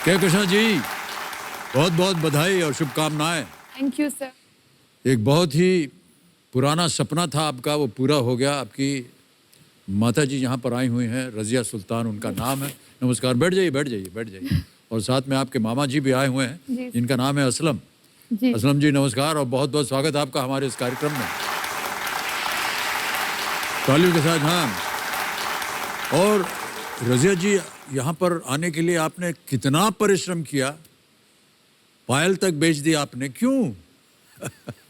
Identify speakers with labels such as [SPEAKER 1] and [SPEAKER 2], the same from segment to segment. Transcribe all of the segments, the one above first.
[SPEAKER 1] कहकशां जी, बहुत बहुत बधाई और शुभकामनाएं।
[SPEAKER 2] Thank you sir.
[SPEAKER 1] एक बहुत ही पुराना सपना था आपका, वो पूरा हो गया। आपकी माता जी यहाँ पर आई हुई हैं, रजिया सुल्तान उनका नाम है। नमस्कार, बैठ जाइए बैठ जाइए बैठ जाइए। और साथ में आपके मामा जी भी आए हुए हैं, जिनका नाम है असलम।
[SPEAKER 2] जी
[SPEAKER 1] असलम जी नमस्कार और बहुत बहुत स्वागत है आपका हमारे इस कार्यक्रम में। तालियों के साथ। हाँ, और रजिया जी, यहाँ पर आने के लिए आपने कितना परिश्रम किया, पायल तक बेच दी आपने, क्यों?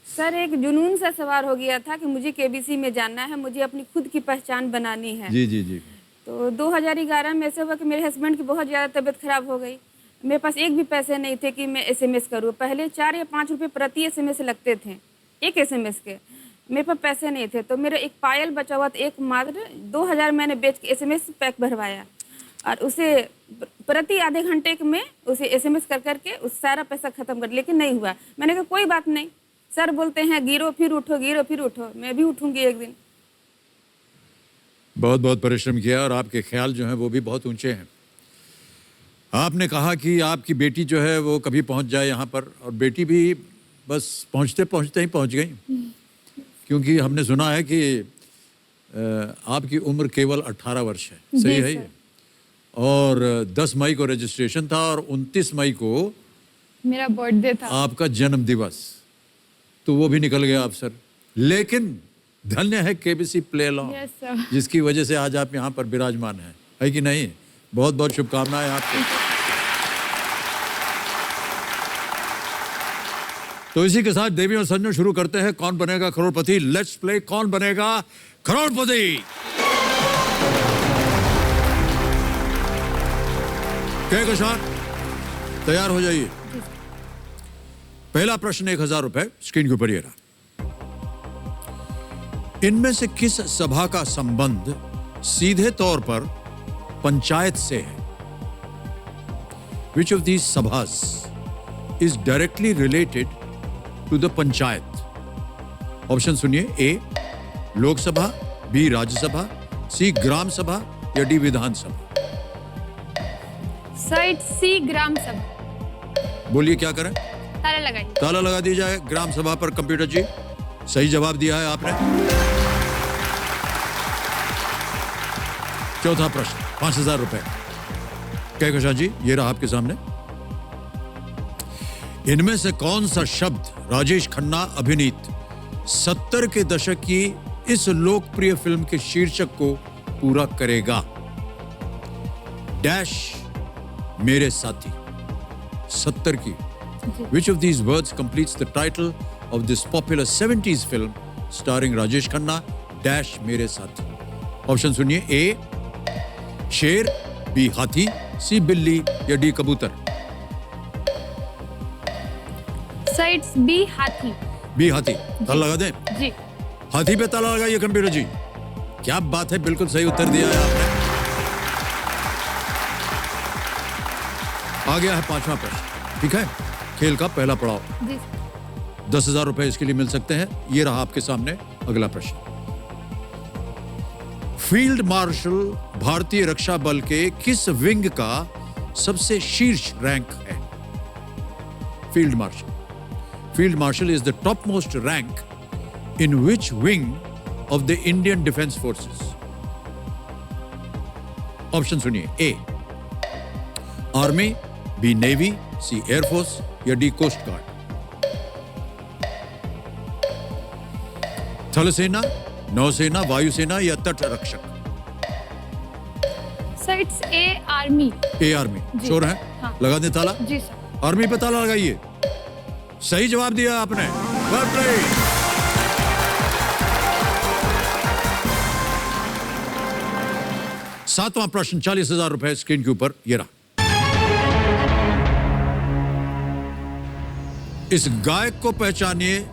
[SPEAKER 2] सर, एक जुनून सा सवार हो गया था कि मुझे केबीसी में जाना है, मुझे अपनी खुद की पहचान बनानी है।
[SPEAKER 1] जी जी जी।
[SPEAKER 2] तो 2011 में ऐसा हुआ कि मेरे हस्बैंड की बहुत ज़्यादा तबीयत खराब हो गई। मेरे पास एक भी पैसे नहीं थे कि मैं एसएमएस करूँ। पहले 4 या 5 रुपये प्रति एसएमएस लगते थे, एक एसएमएस के। मेरे पास पैसे नहीं थे, तो मेरा एक पायल बचा हुआ था, एक मात्र 2000 मैंने बेच के एसएमएस पैक भरवाया और उसे प्रति आधे घंटे में उसे एसएमएस कर करके उस सारा पैसा खत्म कर, लेकिन नहीं हुआ। मैंने कहा कोई बात नहीं, सर बोलते हैं गिरो फिर उठो, गिरो फिर उठो, मैं भी उठूंगी एक दिन।
[SPEAKER 1] बहुत बहुत परिश्रम किया और आपके ख्याल जो हैं वो भी बहुत ऊंचे हैं। आपने कहा कि आपकी बेटी जो है वो कभी पहुंच जाए यहाँ पर, और बेटी भी बस पहुंचते पहुंचते ही पहुंच गई। क्योंकि हमने सुना है कि आपकी उम्र केवल 18 वर्ष है, सही है ये? और 10 मई को रजिस्ट्रेशन था और 29 मई को
[SPEAKER 2] मेरा बर्थडे था,
[SPEAKER 1] आपका जन्म दिवस, तो वो भी निकल गया अवसर। लेकिन धन्य है केबीसी प्ले लॉ, जिसकी वजह से आज आप यहाँ पर विराजमान है कि नहीं? बहुत बहुत शुभकामनाएं आपको। तो इसी के साथ देवी और सज्जनों शुरू करते हैं कौन बनेगा करोड़पति। लेट्स प्ले कौन बनेगा करोड़पति। कहकशां तैयार हो जाइए। पहला प्रश्न 1000 रुपए स्क्रीन के ऊपर ये रहा। इनमें से किस सभा का संबंध सीधे तौर पर पंचायत से है? Which of these sabhas is directly related to the panchayat? Option सुनिए। ए लोकसभा, बी राज्यसभा, सी ग्राम सभा या डी विधानसभा।
[SPEAKER 2] साइड सी ग्राम सभा।
[SPEAKER 1] बोलिए क्या करें?
[SPEAKER 2] ताला लगाइए।
[SPEAKER 1] ताला लगा दिया जाए ग्राम सभा पर। कंप्यूटर जी सही जवाब दिया है आपने। चौथा प्रश्न 5000 रुपए। कहकशां जी ये रहा आपके सामने। इनमें से कौन सा शब्द राजेश खन्ना अभिनीत 70 के दशक की इस लोकप्रिय फिल्म के शीर्षक को पूरा करेगा? डैश मेरे साथी। 70 की। Which of these words completes the title of this popular 70s film starring Rajesh Khanna? Dash मेरे साथी। ऑप्शन सुनिए। ए शेर, बी हाथी, सी बिल्ली या डी कबूतर।
[SPEAKER 2] साइड्स बी हाथी।
[SPEAKER 1] बी हाथी। ताला लगा दें?
[SPEAKER 2] जी।
[SPEAKER 1] हाथी पे ताला लगाइए कंप्यूटर जी। क्या बात है, बिल्कुल सही उत्तर दिया है आपने। आ गया है पांचवा प्रश्न। ठीक है, खेल का पहला पड़ाव। 10,000 रुपए इसके लिए मिल सकते हैं। ये रहा आपके सामने अगला प्रश्न। फील्ड मार्शल भारतीय रक्षा बल के किस विंग का सबसे शीर्ष रैंक है? Field marshal. Field marshal is the top most rank in which wing of the Indian defence forces? Option सुनिए। ए आर्मी, बी नेवी, सी एयरफोर्स या डी कोस्ट गार्ड। थल सेना, नौसेना, वायुसेना या तट रक्षक।
[SPEAKER 2] Sides A army.
[SPEAKER 1] A army. Sure है?
[SPEAKER 2] हाँ।
[SPEAKER 1] लगा दें ताला?
[SPEAKER 2] जी सर।
[SPEAKER 1] आर्मी पे ताला लगाइए। सही जवाब दिया आपने। Well played. सातवां प्रश्न 40,000 रुपए स्क्रीन के ऊपर ये रहा। इस गायक को पहचानिए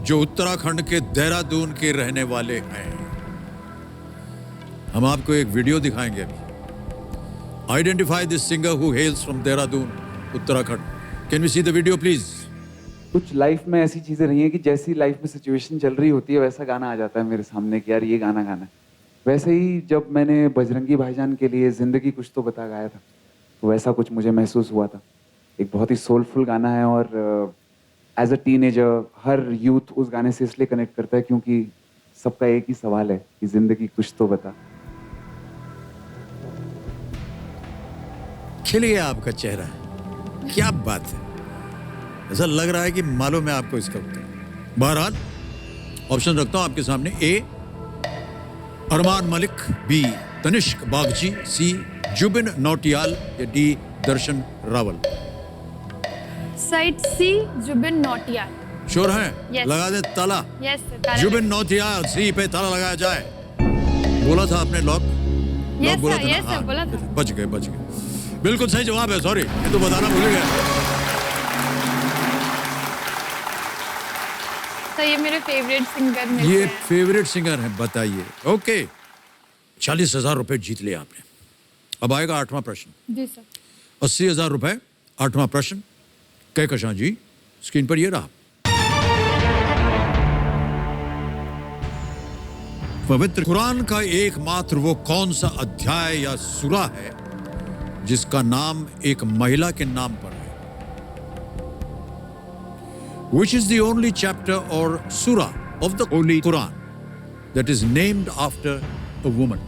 [SPEAKER 1] जो उत्तराखंड के देहरादून के रहने वाले हैं। हम आपको एक वीडियो दिखाएंगे अभी। Identify this singer who hails from Dehradun, Uttarakhand. Can we see the video please?
[SPEAKER 3] कुछ लाइफ में ऐसी चीजें रही हैं कि जैसी लाइफ में सिचुएशन चल रही होती है वैसा गाना आ जाता है मेरे सामने कि यार ये गाना गाना है। वैसे ही जब मैंने बजरंगी भाईजान के लिए जिंदगी कुछ तो बता गाया था, तो वैसा कुछ मुझे महसूस हुआ था। एक बहुत ही सोलफुल गाना है और एज अ टीनेजर हर यूथ उस गाने से इसलिए कनेक्ट करता है क्योंकि सबका एक ही सवाल है कि जिंदगी कुछ तो बता।
[SPEAKER 1] खिल गया आपका चेहरा, क्या बात है, ऐसा लग रहा है कि मालूम है आपको इसका उत्तर। बहरहाल ऑप्शन रखता हूं आपके सामने। A Arman Malik, B Tanishk Bagchi, C Jubin Nautiyal या D Darshan Raval.
[SPEAKER 4] Side C Jubin Nautiyal.
[SPEAKER 1] Sure हैं?
[SPEAKER 4] Yes.
[SPEAKER 1] लगा दे ताला।
[SPEAKER 4] Yes sir.
[SPEAKER 1] Jubin Nautiyal, C पे ताला लगाया जाए। बोला था आपने लॉक?
[SPEAKER 4] Yes,
[SPEAKER 1] बोला
[SPEAKER 4] sir,
[SPEAKER 1] था ना?
[SPEAKER 4] yes, sir,
[SPEAKER 1] हाँ,
[SPEAKER 4] बोला था।
[SPEAKER 1] बच गए। बिल्कुल सही जवाब है, सॉरी ये तो बताना भूल गया।
[SPEAKER 4] तो ये मेरे फेवरेट सिंगर में
[SPEAKER 1] ये
[SPEAKER 4] से हैं।
[SPEAKER 1] फेवरेट सिंगर हैं, बताइए। ओके, 40,000 रुपए जीत लिया आपने। अब आएगा 8वां प्रश्न।
[SPEAKER 4] जी सर।
[SPEAKER 1] 80,000 रुपए, 8वां प्रश्न। कहकशां जी, स्क्रीन पर ये रहा। पवित्र कुरान का एकमात्र वो कौन सा अध्याय या सूरा है जिसका नाम एक महिला के नाम पर है? Which is the only chapter or surah of the Holy Quran that is named after a woman?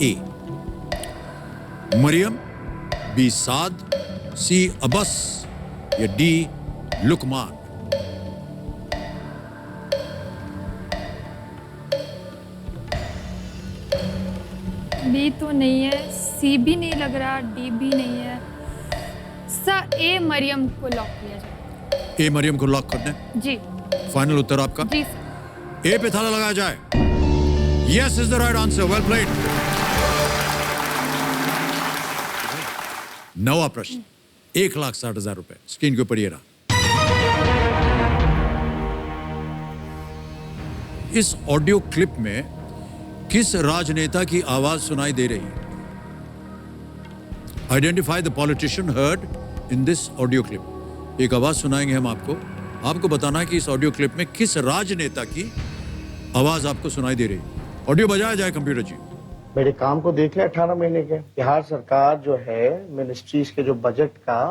[SPEAKER 1] A. Maryam, B. Saad, C. Abbas या D. Luqman?
[SPEAKER 4] बी तो नहीं है, सी भी नहीं लग रहा, डी भी नहीं है। सर ए मरियम को लॉक किया जाए।
[SPEAKER 1] ए मरियम को लॉक कर दें?
[SPEAKER 4] जी।
[SPEAKER 1] फाइनल उत्तर आपका?
[SPEAKER 4] जी सर।
[SPEAKER 1] ए पे ताला लगाया जाए। Yes is the right answer, well played. 9वां प्रश्न, 1,60,000 रुपए, स्क्रीन के ऊपर ये रहा। इस ऑडियो क्लिप में किस राजनेता की आवाज सुनाई दे रही है? Identify the politician heard in this audio clip. एक आवाज सुनाएंगे हम आपको बताना है कि इस ऑडियो क्लिप में किस राजनेता की आवाज आपको सुनाई दे रही है। ऑडियो बजाया जाए कंप्यूटर जी।
[SPEAKER 5] मेरे काम को देख ले 18 महीने के। बिहार सरकार जो है मिनिस्ट्रीज के जो बजट का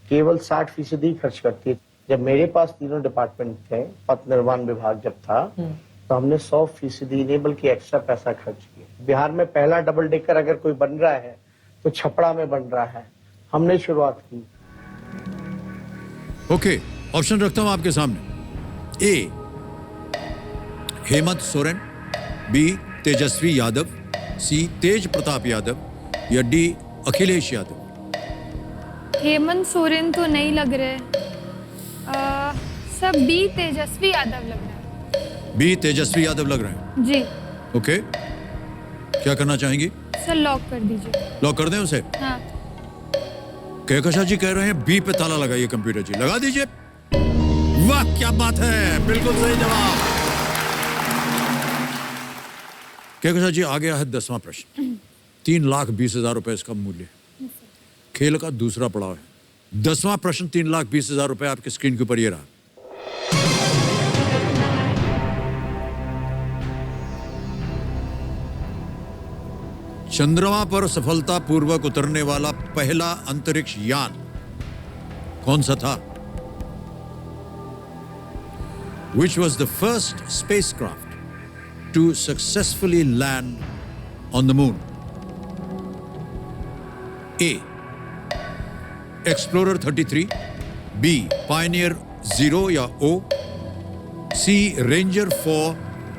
[SPEAKER 5] केवल 60% खर्च करती है। जब मेरे पास तीनों डिपार्टमेंट थे, पथ निर्माण विभाग जब था, तो हमने 100% नहीं बल्कि एक्स्ट्रा पैसा खर्च किया। बिहार में पहला डबल डेकर अगर कोई बन रहा है तो छपड़ा में बन रहा है, हमने शुरुआत की।
[SPEAKER 1] ओके, ऑप्शन रखता हूं आपके सामने। ए हेमंत सोरेन, बी तेजस्वी यादव, सी तेज प्रताप यादव या डी अखिलेश यादव।
[SPEAKER 4] हेमंत सोरेन तो नहीं लग रहे। सर बी तेजस्वी यादव लग रहा है।
[SPEAKER 1] बी तेजस्वी यादव लग रहे हैं।
[SPEAKER 4] जी।
[SPEAKER 1] ओके, क्या करना चाहेंगी?
[SPEAKER 4] सर लॉक कर दीजिए।
[SPEAKER 1] लॉक कर दें उसे?
[SPEAKER 4] हाँ।
[SPEAKER 1] कहकशां जी कह रहे हैं बी पे ताला लगाइए कंप्यूटर जी। लगा दीजिए। वाह क्या बात है, बिल्कुल सही जवाब। कहकशां जी, आ गया है 10वां प्रश्न। 3,20,000 रुपए इसका मूल्य। खेल का दूसरा पड़ाव है। 10वां प्रश्न, 3,20,000 रुपए आपके स्क्रीन के ऊपर ये रहा। चंद्रमा पर सफलतापूर्वक उतरने वाला पहला अंतरिक्ष यान कौन सा था? Which was the first spacecraft to successfully land on the moon? A. Explorer 33, B. Pioneer 0 या O, C. Ranger 4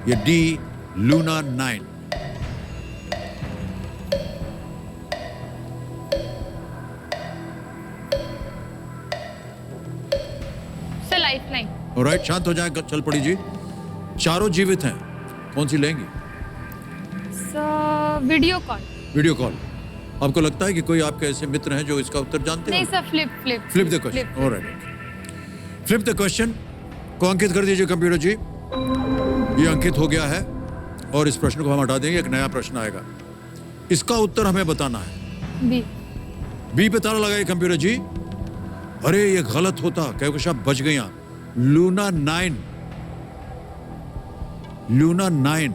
[SPEAKER 1] या D. Luna 9?
[SPEAKER 4] लाइफलाइन।
[SPEAKER 1] ऑलराइट, शांत हो जाए, चल पड़ी जी। चारों जीवित हैं, कौन सी लेंगी?
[SPEAKER 4] Sir video call.
[SPEAKER 1] Video call. आपको लगता है कि कोई आपके ऐसे मित्र हैं जो इसका उत्तर जानते
[SPEAKER 4] नहीं
[SPEAKER 1] हैं?
[SPEAKER 4] Sir, flip
[SPEAKER 1] flip the question. Alright, flip the question को अंकित कर दीजिए कंप्यूटर जी। ये अंकित हो गया है और इस प्रश्न को हम हटा देंगे, एक नया प्रश्न आएगा। इसका उत्तर हमें बताना है।
[SPEAKER 4] बी।
[SPEAKER 1] बी पे ताला लगाइए कंप्यूटर जी। अरे ये गलत होता, कहकशां बच गई। Luna 9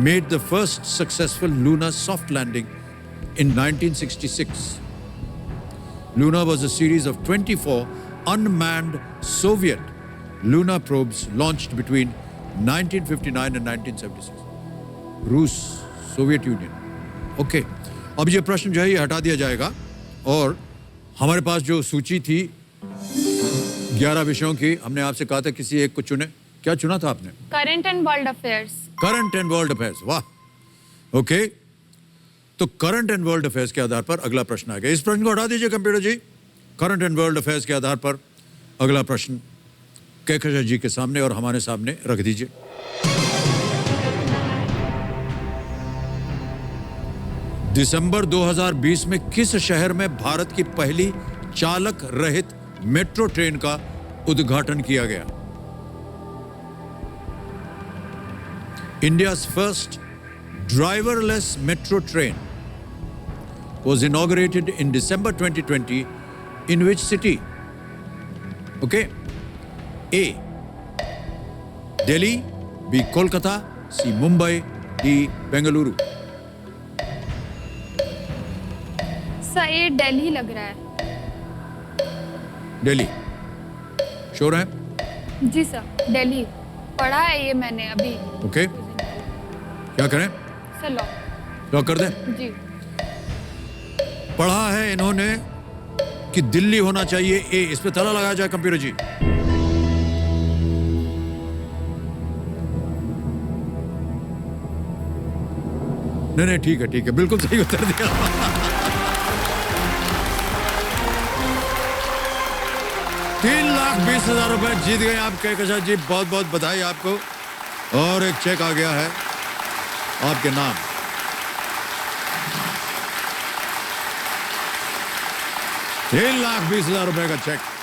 [SPEAKER 1] made the first successful lunar soft landing in 1966. Luna was a series of 24 unmanned Soviet lunar probes launched between 1959 and 1976. रूस, सोवियत यूनियन। ओके, अब ये प्रश्न जो है ये हटा दिया जाएगा और हमारे पास जो सूची थी 11 विषयों की, हमने आपसे कहा था किसी एक को चुने। क्या चुना था आपने?
[SPEAKER 4] Current and world affairs.
[SPEAKER 1] Current and world affairs, वाह। ओके, तो करंट एंड वर्ल्ड अफेयर्स के आधार पर अगला प्रश्न आ गया। इस प्रश्न को हटा दीजिए computer ji. Current and world affairs के आधार पर अगला प्रश्न कहकशां जी के सामने और हमारे सामने रख दीजिए। दिसंबर 2020 में किस शहर में भारत की पहली चालक रहित मेट्रो ट्रेन का उद्घाटन किया गया? India's first driverless metro train was inaugurated in December 2020 in which city? Okay. A. Delhi, B. Kolkata, C. Mumbai, D. Bengaluru.
[SPEAKER 4] Sir ये दिल्ली लग रहा है।
[SPEAKER 1] दिल्ली श्योर है?
[SPEAKER 4] जी सर, दिल्ली पढ़ा है ये मैंने अभी।
[SPEAKER 1] ओके, क्या करें?
[SPEAKER 4] Sir lock.
[SPEAKER 1] लॉक कर दें?
[SPEAKER 4] जी।
[SPEAKER 1] पढ़ा है इन्होंने कि दिल्ली होना चाहिए ए। इस पे ताला लगाया जाए कंप्यूटर जी। नहीं, ठीक है, बिल्कुल सही उत्तर दिया। ₹3,20,000 जीत गए आप कहकशां जी, बहुत बहुत बधाई आपको। और एक चेक आ गया है आपके नाम। ₹3,20,000 का चेक।